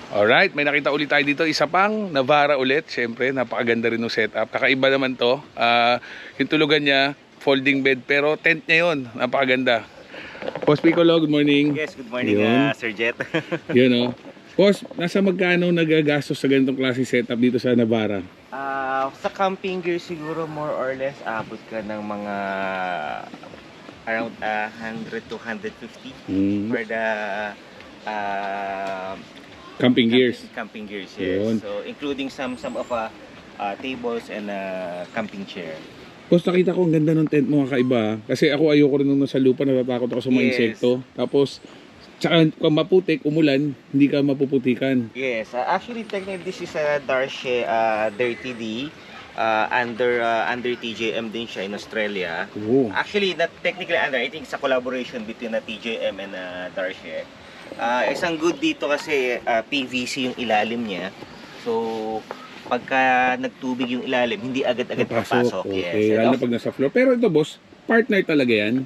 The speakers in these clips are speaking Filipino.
Alright, may nakita ulit tayo dito. Isa pang Navara ulit. Siyempre, napakaganda rin ng setup. Kakaiba naman to. Yung tulugan niya, folding bed. Pero tent niya yun. Napakaganda. Boss Piccolo, good morning. Yes, good morning, Sir Jet. Yun o. Boss, nasa magkano nagagastos sa ganitong klase setup dito sa Navara? Sa camping gear siguro more or less abot ka ng mga around 100 to 150 for the Camping gears. Camping gears, yes. Yun. So including some of tables and camping chair. Boss, nakita ko ang ganda ng tent mo, kakaiba. Kasi ako ayoko rin nung nasa lupa, natatakot ako sa mga insekto. Tapos, tsaka kung maputik, umulan, hindi ka mapuputikan. Yes, actually technically this is a Darshe Dirty D. Under TJM din siya in Australia. Oh. Actually, not technically under, I think sa collaboration between TJM and Darshe. Isang good dito kasi PVC yung ilalim niya. So, pagka nagtubig yung ilalim, hindi agad-agad papasok. Okay, Yes. lalo pag nasa floor. Pero ito, boss, partner talaga yan?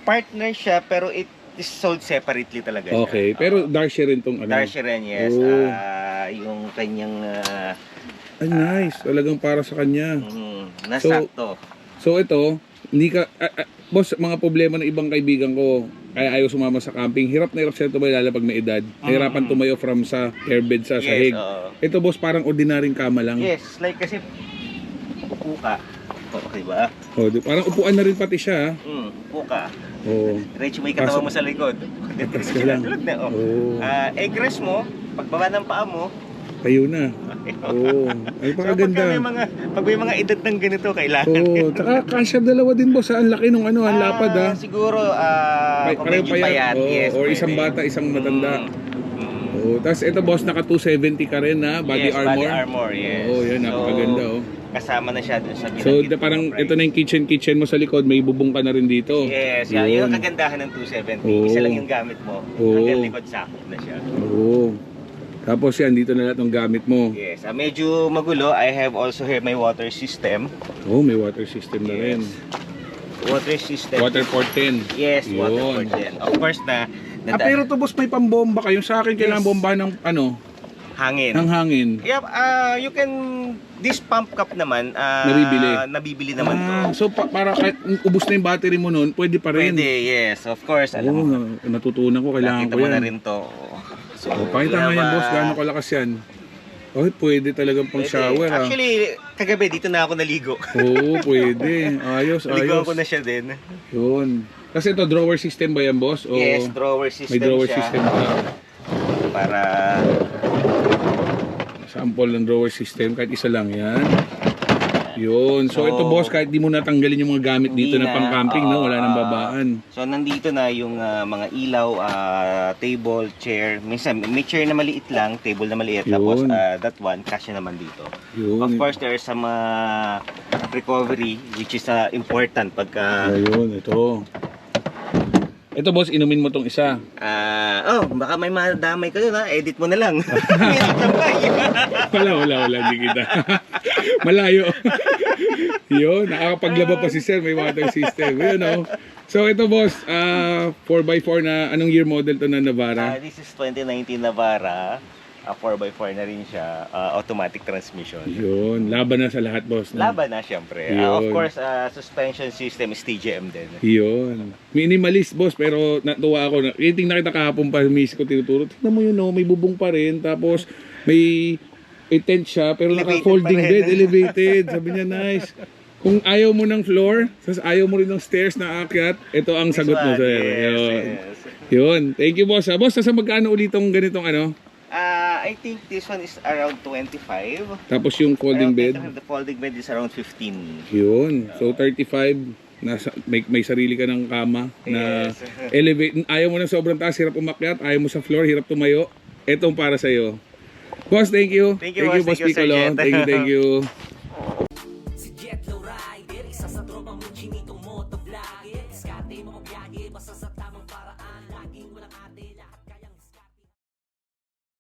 Partner siya, pero it is sold separately talaga siya. Okay, pero Darshe rin tong ano? Darshe rin, yes. Oh. Yung kanyang... Ay, nice. Talagang para sa kanya. Nasakto. So ito, hindi ka... boss, mga problema ng ibang kaibigan ko, kaya ayaw sumama sa camping. Hirap na hirap sila tumayo lalo pag may edad. Nahirapan tumayo from sa airbed sa sahig. Ito, boss, parang ordinaryong kama lang. Yes, like kasi upo ka. Okay ba? Oh, parang upuan na rin pati siya. Upo ka. Oh. Diretso mo yung katawan mo sa likod. Atras ka lang. Oh. Egg rest mo, pagbaba ng paa mo, tayo na. Oo. Ay, pakaganda. Pag may mga edad ng ganito, kailangan. Oo. Tsaka kasya dalawa din, boss. Ang laki nung ano, ang lapad ha. Siguro, kung medyo payat. Yes, or isang bata, isang matanda. Oo. Tapos ito, boss, naka 270 ka rin ha. Body armor. Body armor, yes. Oo, yan. Napakaganda oh. Kasama na siya dun sa So, parang ito na yung kitchen mo sa likod. May bubong ka na rin dito. Yes. Yung kagandahan ng 270. Isa lang yung gamit mo. Hanggang likod sakop na siya. Oo. Tapos yan, dito na lahat ng gamit mo. Yes, medyo magulo. I have also here my water system. Oh, may water system na rin. Water system. Water port 10. Yes, water port 10. Of course na... pero to, boss, may pambomba kayo. Sa akin, kailangan bomba ng ano? Hangin. Ng hangin. Yep, you can... This pump cup naman, nabibili naman to. So, para kahit ubos na yung battery mo nun, pwede pa rin? Pwede, yes. Of course. Alam mo, natutunan ko, kailangan ko yan. Nakita mo na rin to. So, pakita nga yan, boss, gaano kalakas yan. Oh, pwede talagang pang shower ha. Actually, kagabi dito na ako naligo. Oo, pwede. Ayos, naligo ko na siya din. Yun. Kasi ito, drawer system ba yan, boss? O yes, drawer system may drawer siya. System ka. Para... Sample ng drawer system, kahit isa lang yan. Yun. So ito, boss, kahit di mo natanggalin yung mga gamit dito na pang camping, no? Wala nang babaan. So nandito na yung mga ilaw, table, chair. Minsan may chair na maliit lang, table na maliit. Yun. Tapos that one, kasya naman dito. Yun. Of course, there is some recovery which is important pagka... Ayun, ito. Ito, boss, inumin mo tong isa. Baka may madamay kayo na, edit mo na lang. wala, hindi kita. Malayo. Yun, nakakapaglaba pa si sir, may water system. Yun, oh. So ito, boss, 4x4 na, anong year model to na Navara? This is 2019 Navara. 4x4 na rin siya, automatic transmission. Yun, laban na sa lahat, boss. No? Laban na, syempre. Of course, suspension system is TJM din. Yun. Minimalist, boss, pero natuwa ako. Tingnan kita kahapon pa, miss ko tinuturo. Tingnan mo yun, no? May bubong pa rin. Tapos, may tent siya, pero naka-folding bed, elevated. Sabi niya, nice. Kung ayaw mo ng floor, ayaw mo rin ng stairs na aakyat, ito ang sagot mo, sir. Yes. Yun. Thank you, boss. Boss, nasa magkano ulit itong ganitong ano? I think this one is around 25. Tapos yung folding bed? The folding bed is around 15. Yun. So 35, may sarili ka ng kama na elevate. Ayaw mo na sobrang taas, hirap umakyat. Ayaw mo sa floor, hirap tumayo. Etong para sa'yo. Boss, thank you. Thank you, Boss Piccolo. Thank you.